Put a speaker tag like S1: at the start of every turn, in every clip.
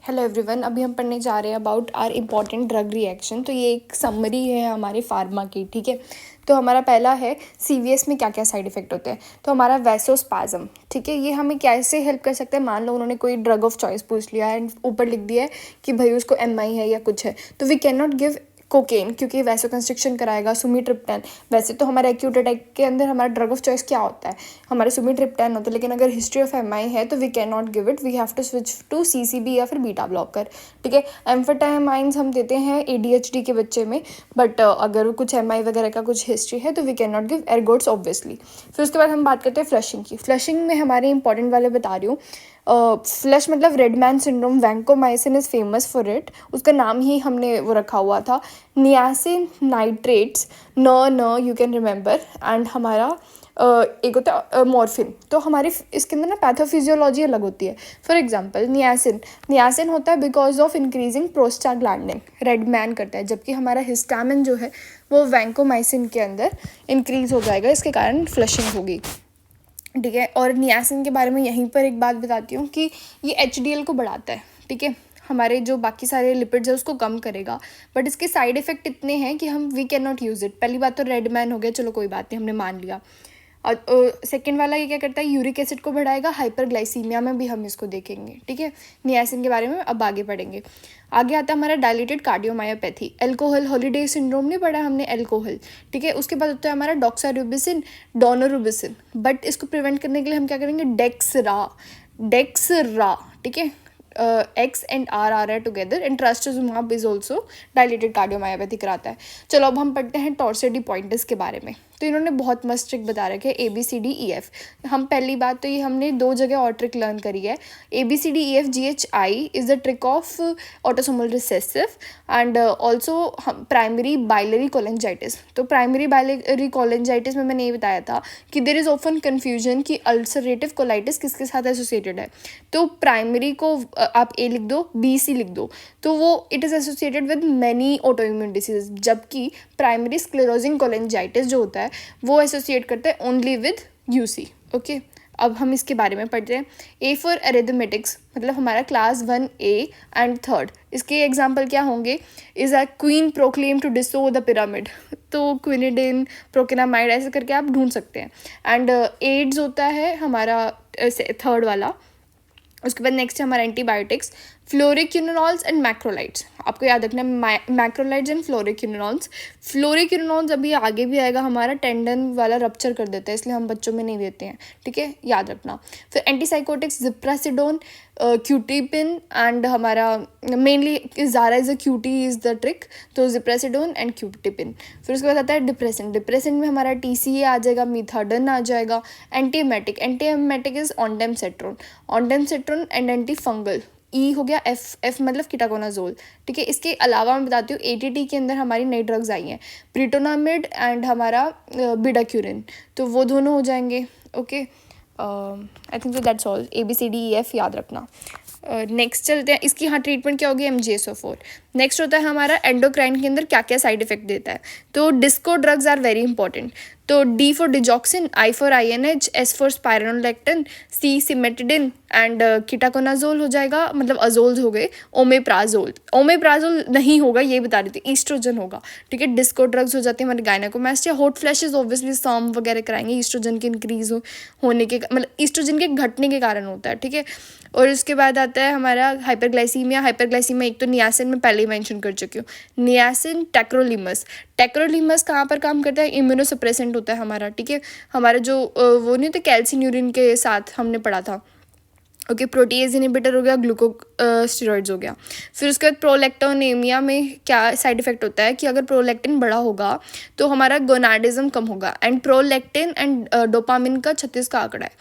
S1: Hello everyone, अभी हम पढ़ने जा रहे हैं about our important drug reaction. तो ये एक समरी है हमारे फार्मा की, ठीक है। तो हमारा पहला है सीवीएस में क्या क्या साइड इफेक्ट होते हैं। तो हमारा वैसोस्पाज्म, ठीक है, ये हमें कैसे हेल्प कर सकता है। मान लो उन्होंने कोई ड्रग ऑफ चॉइस पूछ लिया एंड ऊपर लिख दिया है कि भाई उसको एमआई है या कुछ है, तो we can not give cocaine क्योंकि वैसो कंस्ट्रिक्शन कराएगा। सुमीट्रिप्टन, वैसे तो हमारे एक्यूट अटैक के अंदर हमारा ड्रग ऑफ चॉइस क्या होता है, हमारे सुमीट्रिप्टन होता है, लेकिन अगर हिस्ट्री ऑफ एमआई है तो we can not give it, we have to switch to CCB या फिर बीटा ब्लॉकर, ठीक है। एम्फेटामाइंस हम देते हैं एडीएचडी के बच्चे में, बट अगर कुछ एमआई वगैरह का कुछ हिस्ट्री है तो we can not give ergots obviously. फिर उसके बाद हम बात करते हैं फ्लशिंग की। फ्लशिंग में हमारे इंपॉर्टेंट वाले बता रही हूँ। फ्लश मतलब red man syndrome, vancomycin is famous for it, उसका नाम ही हमने वो रखा हुआ था। नियासिन नाइट्रेट्स, न यू कैन रिमेंबर, एंड हमारा एक होता है मॉर्फिन। तो हमारी इसके अंदर ना पैथोफिजियोलॉजी अलग होती है। फॉर एग्जांपल नियासिन होता है because of increasing prostaglandin, red man करता है, जबकि हमारा हिस्टामिन जो है वो वैंकोमाइसिन के अंदर इंक्रीज हो जाएगा, इसके कारण फ्लशिंग होगी, ठीक है। और नियासिन के बारे में यहीं पर एक बात बताती हूँ कि ये एचडीएल को बढ़ाता है, ठीक है, हमारे जो बाकी सारे लिपिड्स है उसको कम करेगा, बट इसके साइड इफ़ेक्ट इतने हैं कि हम we can not use it. पहली बात तो रेड मैन हो गया, चलो कोई बात नहीं, हमने मान लिया। और सेकेंड वाला ये क्या करता है, यूरिक एसिड को बढ़ाएगा, हाइपरग्लाइसीमिया में भी हम इसको देखेंगे, ठीक है। नियासिन के बारे में अब आगे पढ़ेंगे। आगे आता है हमारा dilated cardiomyopathy. Alcohol holiday syndrome नहीं पढ़ा हमने, एल्कोहल, ठीक है। उसके बाद होता है हमारा डॉक्सारूबिसिन, डोनोरूबिसिन, बट इसको प्रिवेंट करने के लिए हम क्या करेंगे, डेक्सरा, ठीक है। एक्स एंड आर आर है together, and trastuzumab is also dilated cardiomyopathy कराता है। चलो अब हम पढ़ते हैं टॉर्सिडी पॉइंटस के बारे में। तो इन्होंने बहुत मस्त ट्रिक बता रखे है, ABCDEF। हम पहली बात तो ये हमने 2 जगह और ट्रिक लर्न करी है। ABCDEFGHI is the trick of autosomal recessive and also primary biliary cholangitis. तो प्राइमरी बाइलरी कोलेंजाइटिस में मैंने ये बताया था कि देर इज़ ऑफन कन्फ्यूजन कि अल्सरेटिव कोलाइटिस किसके साथ एसोसिएटेड है। तो प्राइमरी को आप A लिख दो, BC लिख दो, तो वो it is associated with many autoimmune disease, जबकि प्राइमरी स्क्लेरोजिंग कोलेंजाइटिस जो होता है वो एसोसिएट करता है ओनली विद UC, ओके। अब हम इसके बारे में पढ़ते हैं। A फॉर अरिथमेटिक्स, मतलब हमारा क्लास 1A एंड 3rd, इसके एग्जाम्पल क्या होंगे, is a queen proclaim to disso the pyramid, तो क्विनिडिन, प्रोकेनामाइड, ऐसे करके आप ढूंढ सकते हैं। एंड एड्स होता है हमारा 3rd वाला। उसके बाद नेक्स्ट है हमारा एंटीबायोटिक्स, फ्लोरिक्यूनोलॉल्स एंड मैक्रोलाइड्स। आपको याद रखना है मैक्रोलाइड्स एंड फ्लोरिक्यूनोलॉल्स। फ्लोरिक्यूनोलॉल्स अभी आगे भी आएगा, हमारा टेंडन वाला रप्चर कर देता है, इसलिए हम बच्चों में नहीं देते हैं, ठीक है, याद रखना। फिर एंटीसाइकोटिक्स, जिप्रासिडोन, क्यूटीपिन, एंड हमारा मेनली ज़ारा is a QT is the trick, तो जिप्रासिडोन एंड क्यूटीपिन। फिर उसके बाद आता है डिप्रेसेंट में हमारा TCA आ जाएगा, मीथाडन आ जाएगा। Antiemetic is ondansetron and anti fungal, E हो गया, F मतलब कीटाकोनाजोल, ठीक है। इसके अलावा मैं बताती हूँ ATT के अंदर हमारी नई ड्रग्स आई हैं, प्रिटोनामिड एंड हमारा बिडाक्यूरिन, तो वो दोनों हो जाएंगे, okay. I think so that's all, ABCDEF याद रखना। नेक्स्ट चलते हैं, इसकी हाँ ट्रीटमेंट क्या होगी, MgSO4। नेक्स्ट होता है हमारा एंडोक्राइन के अंदर क्या क्या साइड इफेक्ट देता है। तो disco drugs are very important. तो D for digoxin, I for INH, S for spironolactone, C cimetidine and ketoconazole हो जाएगा, मतलब अजोल्स हो गए। ओमेप्राजोल नहीं होगा, ये बता रही थी, ईस्ट्रोजन होगा, ठीक है। डिस्को ड्रग्स हो जाती है हमारे गायनेकोमास्टिया। हॉट फ्लैशेस ऑब्वियसली सर्म वगैरह कराएंगे, ईस्ट्रोजन के इंक्रीज होने के, मतलब ईस्ट्रोजन के घटने के कारण होता है, ठीक है। और उसके बाद आता है हमारा हाइपरग्लाइसीमिया एक तो नियासिन में पहले ही मेंशन कर चुकी हूँ, नियासिन। टेक्रोलीमस कहाँ पर काम करता है, इम्यूनोसप्रेसेंट होता है हमारा, ठीक है। हमारा जो वो नहीं होता कैल्सिन्यूरिन के साथ हमने पढ़ा था, ओके। प्रोटीएज इनिबिटर हो गया, ग्लूकोस्टेरॉइड्स हो गया। फिर उसके बाद प्रोलैक्टोनेमिया में क्या साइड इफेक्ट होता है कि अगर प्रोलैक्टिन बढ़ा होगा तो हमारा गोनाडिज्म कम होगा, एंड प्रोलैक्टिन एंड डोपामिन का 36 का आंकड़ा है,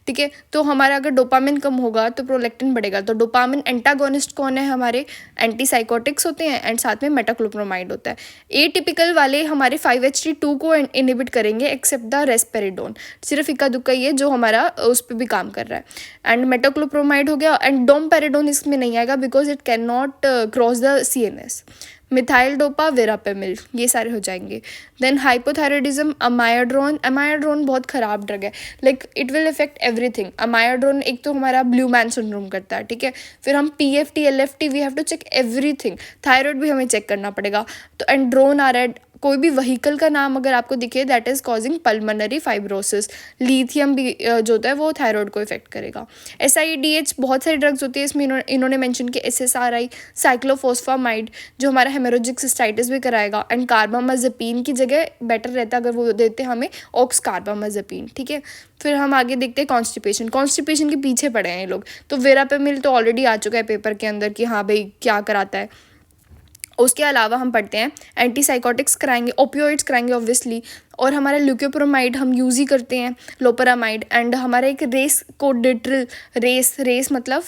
S1: ठीक है। तो हमारा अगर डोपामिन कम होगा तो प्रोलैक्टिन बढ़ेगा। तो डोपामिन एंटागोनिस्ट कौन है, हमारे एंटीसाइकोटिक्स होते हैं, एंड साथ में मेटाक्लोप्रोमाइड होता है। एटिपिकल वाले हमारे 5-HT2 को इनिबिट करेंगे, एक्सेप्ट द रेस्पेरिडोन, सिर्फ इक्का दुक्का ही है जो हमारा उस पर भी काम कर रहा है। एंड मेटाक्लोप्रोमाइड हो गया, एंड डोमपेरिडोन इसमें नहीं आएगा because it can not cross the CNS। Methyl dopa, वेरापेमिल, ये सारे हो जाएंगे। देन हाइपोथायरॉयडिज्म, अमायाड्रोन बहुत ख़राब ड्रग है, like it will effect everything. Amiodarone एक तो हमारा ब्लू मैन सिंड्रोम करता है, ठीक है। फिर हम PFT LFT we have to check everything, thyroid भी हमें चेक करना पड़ेगा। तो एंड्रोन आ रहा है, कोई भी व्हीकल का नाम अगर आपको दिखे that is causing pulmonary fibrosis. Lithium भी जो होता है वो थायराइड को इफेक्ट करेगा। SIDH बहुत सारी ड्रग्स होती है इसमें, इन्होंने मेंशन किया SSRI, साइक्लोफॉस्फामाइड जो हमारा हेमोरेजिक सिस्टाइटिस भी कराएगा। एंड कार्बामाजेपिन की जगह बेटर रहता है अगर वो देते हमें ऑक्स कार्बामाजेपिन, ठीक है। फिर हम आगे देखते हैं कॉन्स्टिपेशन के पीछे पड़े हैं ये लोग। तो वेरापेमिल तो ऑलरेडी आ चुका है पेपर के अंदर कि हाँ भाई क्या कराता है। उसके अलावा हम पढ़ते हैं एंटीसाइकोटिक्स कराएंगे, ओपियोइड्स कराएंगे ऑब्वियसली, और हमारा ल्यूकोप्रोमाइड हम यूज़ ही करते हैं, लोपेरामाइड। एंड हमारा एक रेस कोडेट्रिल, रेस मतलब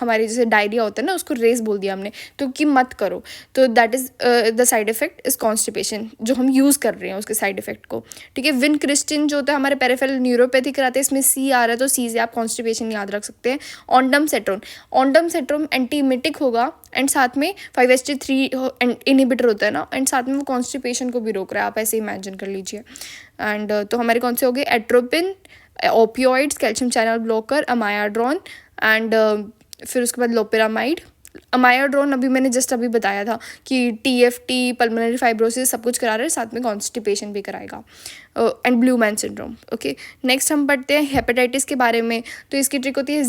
S1: हमारे जैसे डायरिया होता है ना, उसको रेस बोल दिया हमने, तो कि मत करो। तो that is the side effect is constipation, जो हम यूज़ कर रहे हैं उसके साइड इफेक्ट को, ठीक है। विनक्रिस्टिन जो होता है हमारे पेरिफेरल न्यूरोपैथी कराते हैं, इसमें C आ रहा है तो C से आप कॉन्स्टिपेशन याद रख सकते हैं। ऑन्डम सेट्रोम एंटीमिटिक होगा, एंड साथ में 5-HT3 इनहिबिटर होता है ना, एंड साथ में वो कॉन्स्टिपेशन को भी रोक रहा है, आप ऐसे इमेजिन कर लीजिए। एंड तो हमारे कौन से हो गए, atropine, opioids, calcium channel blocker, amiodarone, and फिर उसके बाद लोपेरामाइड। अमायाड्रोन अभी मैंने जस्ट अभी बताया था कि TFT, पल्मोनरी फाइब्रोसिस सब कुछ करा रहे हैं, साथ में कॉन्स्टिपेशन भी कराएगा। And blue man syndrome, okay. Next हम पढ़ते हैं हेपेटाइटिस के बारे में। तो इसकी ट्रिक होती है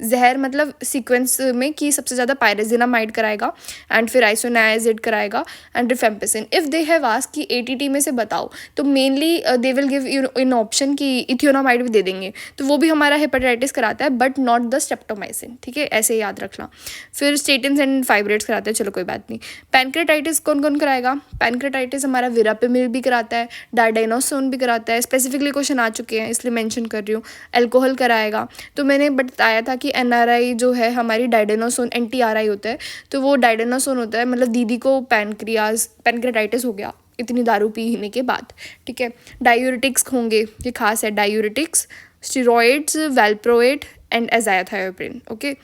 S1: जहर मतलब सीक्वेंस में कि सबसे ज़्यादा पायरेजिनामाइड कराएगा, एंड फिर आइसोनायाजिड कराएगा, and rifampicin. If they have asked कि ATT में से बताओ, तो mainly they will give in option कि इथियोनामाइड भी दे देंगे, तो वो भी हमारा हेपेटाइटिस कराता है, बट नॉट द स्ट्रेप्टोमाइसिन, ठीक है, ऐसे याद रखना। फिर स्टेटिन्स एंड फाइब्रेट्स कराते हैं, चलो कोई बात नहीं। पैनक्रेटाइटिस कौन कौन कराएगा, पैनक्रेटाइटिस हमारा वेरापेमिल भी कराता है, डायडाइनोसोन भी कराता है, स्पेसिफिकली क्वेश्चन आ चुके हैं इसलिए मेंशन कर रही हूँ। अल्कोहल कराएगा, तो मैंने बताया था कि NRI जो है हमारी डायडाइनोसोन NTRI होता है, तो वो डायडाइनोसोन होता है, मतलब दीदी को पैनक्रेटाइटिस हो गया इतनी दारू पीने के बाद, ठीक है। डायूरेटिक्स होंगे, ये खास है, diuretics, steroids, valproate and azathioprine, okay.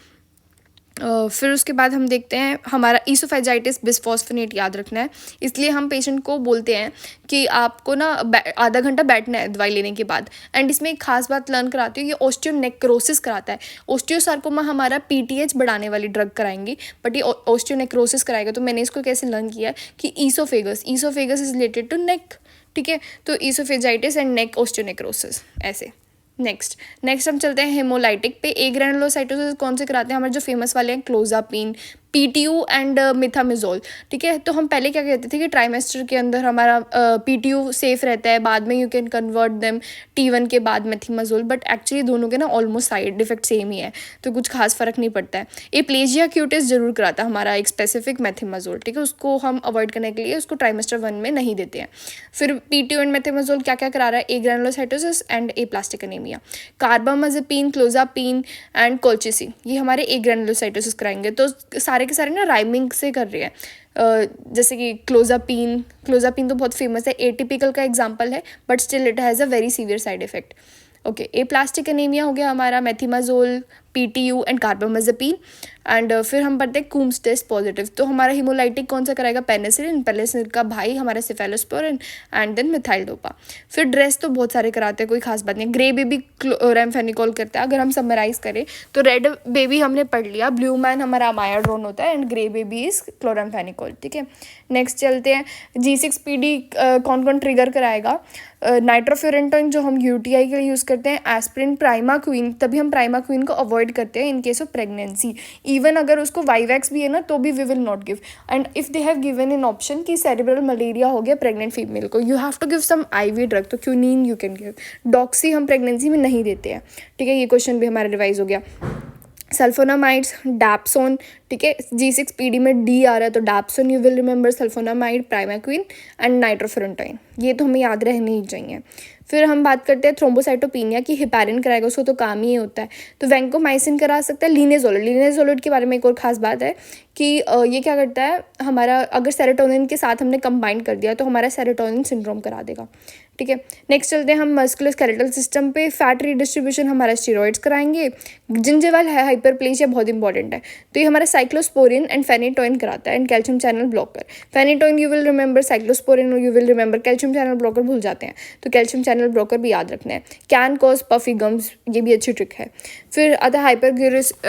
S1: फिर उसके बाद हम देखते हैं हमारा ईसोफेजाइटिस, बिस्फॉस्फोनेट याद रखना है, इसलिए हम पेशेंट को बोलते हैं कि आपको ना आधा घंटा बैठना है दवाई लेने के बाद। एंड इसमें एक खास बात लर्न कराती हूँ, ये ओस्टियोनेक्रोसिस कराता है। ओस्टियोसार्कोमा हमारा PTH बढ़ाने वाली ड्रग कराएंगी, बट ये ओस्टियोनेक्रोसिस कराएगा। तो मैंने इसको कैसे लर्न किया है कि oesophagus is related to neck, ठीक है। तो ईसोफेजाइटिस एंड नेक ओस्टियोनेक्रोसिस ऐसे। नेक्स्ट हम चलते हैं हेमोलाइटिक पे। ए ग्रैनुलोसाइटोसिस कौन से कराते हैं, हमारे जो फेमस वाले हैं क्लोजापिन, PTU एंड मिथामिजोल, ठीक है। तो हम पहले क्या कहते थे कि ट्राइमेस्टर के अंदर हमारा PTU सेफ रहता है, बाद में you can convert them T1 के बाद मेथिमाजोल, बट एक्चुअली दोनों के ना ऑलमोस्ट साइड इफेक्ट सेम ही है, तो कुछ खास फर्क नहीं पड़ता है। एप्लेजिया क्यूटिस जरूर कराता है हमारा एक स्पेसिफिक मेथिमाजोल, ठीक है, उसको हम अवॉइड करने के लिए उसको ट्राइमेस्टर 1 में नहीं देते हैं। फिर PTU एंड मेथिमाजोल क्या क्या करा रहा है, agranulocytosis and aplastic anaemia. Carbamazepine, clozapine and colchicine, ये हमारे ए ग्रैनुलोसाइटोसिस कराएंगे। तो सारे के सारे ना राइमिंग से कर रहे हैं, जैसे कि क्लोजापिन तो बहुत फेमस है, एटिपिकल का एग्जांपल है, but still it has a very severe side effect, okay. Aplastic anaemia हो गया हमारा मेथिमाजोल, PTU एंड कार्बामाजेपिन। एंड फिर हम पढ़ते हैं कूम्स टेस्ट पॉजिटिव, तो हमारा हिमोलाइटिक कौन सा कराएगा, पेनिसिलिन का भाई हमारा cephalosporin, and then methyldopa. फिर ड्रेस तो बहुत सारे कराते हैं, कोई खास बात नहीं। ग्रे बेबी क्लोराम्फेनिकोल करता है, अगर हम समराइज करें तो रेड बेबी हमने पढ़ लिया, ब्लू मैन हमारा अमायाड्रोन होता है, and grey baby is chloramphenicol, ठीक है। नेक्स्ट चलते हैं G6PD कौन कौन ट्रिगर कराएगा, नाइट्रोफ्यूरेंटोइन जो हम UTI के लिए यूज़ करते हैं, एस्प्रिन, प्राइमाक्विन, तभी हम प्राइमाक्विन को अवॉइड करते हैं in case of pregnancy. Even अगर उसको वाइवैक्स भी है ना तो भी we will not give. And if they have given in option कि सेरेब्रल मलेरिया हो गया प्रेग्नेंट फीमेल को, you have to give some IV drug, तो quinine you can give. Doxy हम प्रेगनेंसी में नहीं देते हैं, ठीक है, ये क्वेश्चन भी हमारा रिवाइज हो गया। सल्फोनामाइड्स, डैप्सोन, ठीक है, G6PD में D आ रहा है तो dapsone you will remember, sulfonamide, primaquine and nitrofurantoin, ये तो हमें याद रहने ही चाहिए। फिर हम बात करते हैं थ्रोम्बोसाइटोपिनिया की, हिपैरिन कराएगा, उसको तो काम ही होता है, तो वैंकोमाइसिन करा सकता है। लिनेजोलिड के बारे में एक और खास बात है कि ये क्या करता है हमारा, अगर सेरोटोनिन के साथ हमने कंबाइन कर दिया तो हमारा सेरोटोनिन सिंड्रोम करा देगा। ठीक है। नेक्स्ट चलते हैं हम मस्कुलोस्केलेटल सिस्टम पे। फैट रीडिस्ट्रीब्यूशन हमारा स्टीरॉइड्स कराएंगे। जिंजिवल हाइपरप्लेजिया बहुत इंपॉर्टेंट है, तो ये हमारा साइक्लोस्पोरिन एंड फेनिटोइन कराता है, and calcium channel blocker. Phenytoin you will remember, cyclosporine you will remember, calcium channel blocker भूल जाते हैं, तो कैल्शियम चैनल ब्लॉकर भी याद रखना है। कैन कॉज पफी गम्स, ये भी अच्छी ट्रिक है। फिर आता है हाइपर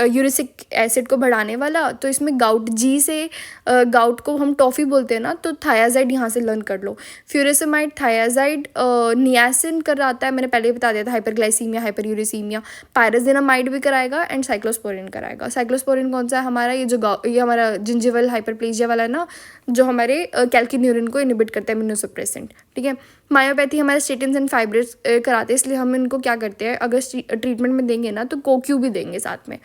S1: यूरिसिक एसिड को बढ़ाने वाला, तो इसमें गाउट, जी से गाउट को हम टॉफ़ी बोलते हैं ना, तो थायाजाइड यहाँ से लर्न कर लो। फ्यूरिसमाइड, थायाजाइड, नियासिन कराता है, मैंने पहले ही बता दिया था, हाइपरग्लाइसीमिया, हाइपरयूरिसीमिया। पायराजिनामाइड भी कराएगा एंड साइक्लोस्पोरिन कराएगा। साइक्लोस्पोरिन कौन सा है हमारा, ये हमारा जिंजिवल हाइपरप्लेजिया वाला है ना, जो हमारे कैल्किन्यूरिन को इनिबिट करता है, इम्यूनोसप्रेसेंट, ठीक है। मायोपैथी हमारे स्टेटिन्स एंड फाइब्रेट्स कराते हैं, इसलिए हम इनको क्या करते हैं, अगर ट्रीटमेंट में देंगे ना तो कोक्यू भी देंगे साथ में।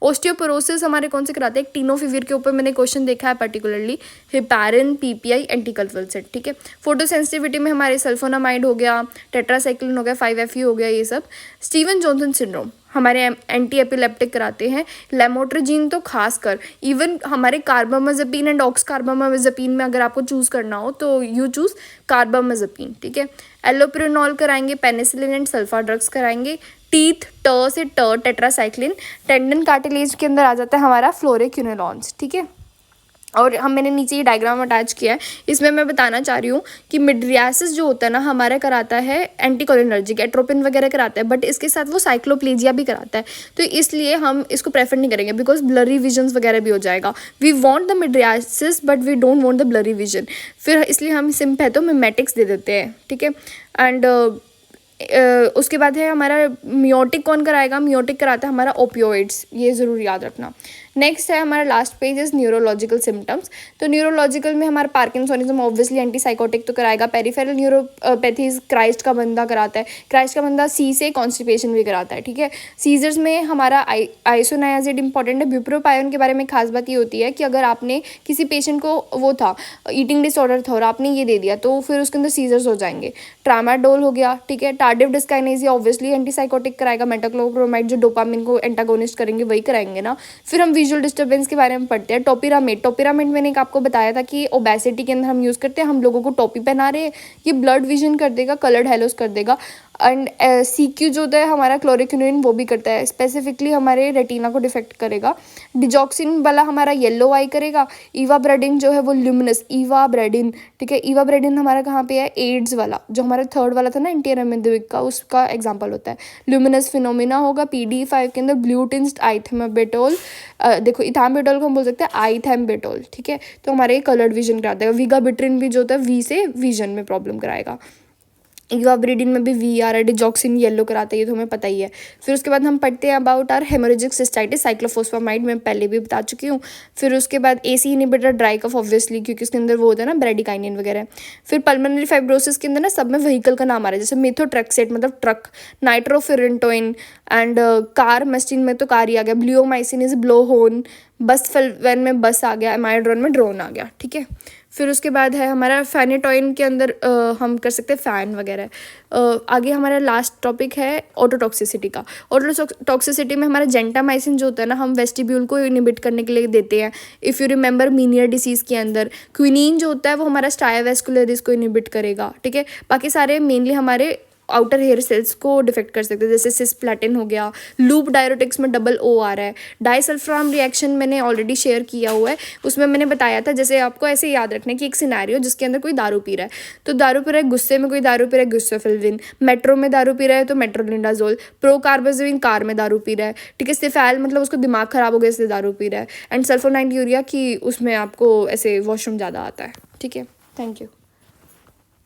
S1: ओस्टियोपोरोसिस हमारे कौन से कराते हैं, एक टीनोफिविर के ऊपर मैंने क्वेश्चन देखा है पर्टिकुलरली, हिपैरिन, पीपीआई, एंटीकल्वलसेट, ठीक है। फोटोसेंसिटिविटी में हमारे सल्फोनामाइड हो गया, टेट्रासाइक्लिन हो गया, 5-FU हो गया, ये सब। स्टीवन जॉनसन सिंड्रोम हमारे एंटी एपिलेप्टिक कराते हैं। लेमोट्रिजीन तो खासकर, इवन हमारे कार्बामाज़ेपिन एंड ऑक्स कार्बामाज़ेपिन में अगर आपको चूज़ करना हो तो यू चूज़ कार्बामाज़ेपिन, ठीक है। एलोप्रिनॉल कराएंगे, पेनिसिलिन एंड सल्फा ड्रग्स कराएंगे। टीथ, से टेट्रासाइक्लिन। टेंडन कार्टिलेज के अंदर आ जाता है हमारा फ्लोरेक्यूनोलॉन्स, ठीक है। और मैंने नीचे ये डायग्राम अटैच किया है, इसमें मैं बताना चाह रही हूँ कि मिड्रियासिस जो होता है ना हमारा कराता है एंटीकोलिनर्जिक, एट्रोपिन वगैरह कराता है, बट इसके साथ वो साइक्लोप्लेजिया भी कराता है, तो इसलिए हम इसको प्रेफर नहीं करेंगे बिकॉज ब्लरी विजन्स वगैरह भी हो जाएगा। We want the mydriasis but we don't want the blurry vision, फिर इसलिए हम सिम्पैथोमिमेटिक्स दे देते हैं, ठीक है। एंड उसके बाद है हमारा मियोटिक, कौन कराएगा, मियोटिक कराता है हमारा ओपियोइड्स, ये ज़रूर याद रखना। नेक्स्ट है हमारा last page is neurological symptoms. तो न्यूरोलॉजिकल में हमारा पार्किंसोनिज्म ऑब्वियसली एंटीसाइकोटिक तो कराएगा। पेरिफेरल न्यूरोपैथीज क्राइस्ट का बंदा कराता है, क्राइस्ट का बंदा सी से कॉन्स्टिपेशन भी कराता है, ठीक है। सीजर्स में हमारा आइसोनायाजिड इंपॉर्टेंट है। ब्यूप्रोपायोन के बारे में खास बात ये होती है कि अगर आपने किसी पेशेंट को वो था ईटिंग डिसऑर्डर था और आपने ये दे दिया तो फिर उसके अंदर सीजर्स हो जाएंगे। ट्रामाडोल हो गया, ठीक है। टार्डिव डिस्काइनेसिया ऑब्वियसली एंटीसाइकोटिक कराएगा। मेटाक्लोप्रोमाइड जो डोपामिन को एंटागोनिस्ट करेंगे वही कराएंगे ना। फिर हम विजुअल डिस्टर्बेंस के बारे में पढ़ते हैं। टोपिरामेड मैंने एक आपको बताया था कि ओबेसिटी के अंदर हम यूज़ करते हैं, हम लोगों को टोपी पहना रहे हैं, ये ब्लड विजन कर देगा, कलर्ड हेलोस कर देगा। एंड CQ जो होता है हमारा क्लोरोक्विनिन वो भी करता है, स्पेसिफिकली हमारे रेटिना को डिफेक्ट करेगा। डिजॉक्सिन वाला हमारा येलो आई करेगा। ईवाब्रेडिन जो है वो ल्यूमिनस, ईवाब्रेडिन, ठीक है। ईवाब्रेडिन हमारा कहाँ पे है, एड्स वाला, जो हमारा थर्ड वाला था ना एंटीएरामिडिक का, उसका एग्जांपल होता है। ल्यूमिनस फिनोमिना होगा। PDE5 के अंदर ब्लू टिंस्ड आइथैम्बेटोल, देखो इथैम्बेटोल को हम बोल सकते हैं आइथैम्बेटोल, ठीक है। तो हमारे कलर्ड विजन कराता है। विगाबिट्रिन भी जो होता है V से विजन में प्रॉब्लम कराएगा। इवाब्रेडिन में भी V आ रहा है। डिजॉक्सिन येलो कराता है, ये तो हमें पता ही है। फिर उसके बाद हम पढ़ते हैं about are haemorrhagic cystitis, cyclophosphamide मैं पहले भी बता चुकी हूँ। फिर उसके बाद AC inhibitor, dry cough obviously, क्योंकि उसके अंदर वो होता है ना ब्रेडिकाइनिन वगैरह। फिर पल्मोनरी फाइब्रोसिस के अंदर ना सब में व्हीकल का नाम आ रहा है, जैसे मेथोट्रेक्सेट मतलब ट्रक, नाइट्रोफिरेंटोइन एंड कार मेस्टिन में तो कार ही आ गया। ब्लूओमाइसिन इज ब्लोहोन, बस फेल्वेन में बस आ गया, एमाइड्रोन में ड्रोन आ गया, ठीक है। फिर उसके बाद है हमारा फेनेटोइन के अंदर हम कर सकते हैं फ़ैन वगैरह। आगे हमारा लास्ट टॉपिक है ऑटोटॉक्सिसिटी का। ऑटोटॉक्सिसिटी में हमारा जेंटामाइसिन जो होता है ना, हम वेस्टिब्यूल को इनिबिट करने के लिए देते हैं। If you remember Meniere disease के अंदर क्विनीन जो होता है वो हमारा स्टायावेस्कुलरिस को इनिबिट करेगा, ठीक है। बाकी सारे मेनली हमारे आउटर हेयर सेल्स को डिफेक्ट कर सकते हैं, जैसे सिस्प्लैटिन हो गया। लूप डायरोटिक्स में डबल O आ रहा है। डाइसल्फाम रिएक्शन मैंने ऑलरेडी शेयर किया हुआ है, उसमें मैंने बताया था, जैसे आपको ऐसे याद रखना है कि एक सिनेरियो जिसके अंदर कोई दारू पी रहा है, तो दारू पी रहा है गुस्से में, कोई दारू पी रहा है गुस्सोफिल्विन, मेट्रो में दारू पी रहा है तो मेट्रोलिंडाजोल, प्रोकार्बाजोइन कार में दारू पी रहा है, ठीक है। सिफैल मतलब उसको दिमाग खराब हो गया इसलिए दारू पी रहा है। एंड सल्फोनाइट यूरिया की उसमें आपको ऐसे वॉशरूम ज़्यादा आता है, ठीक है। Thank you.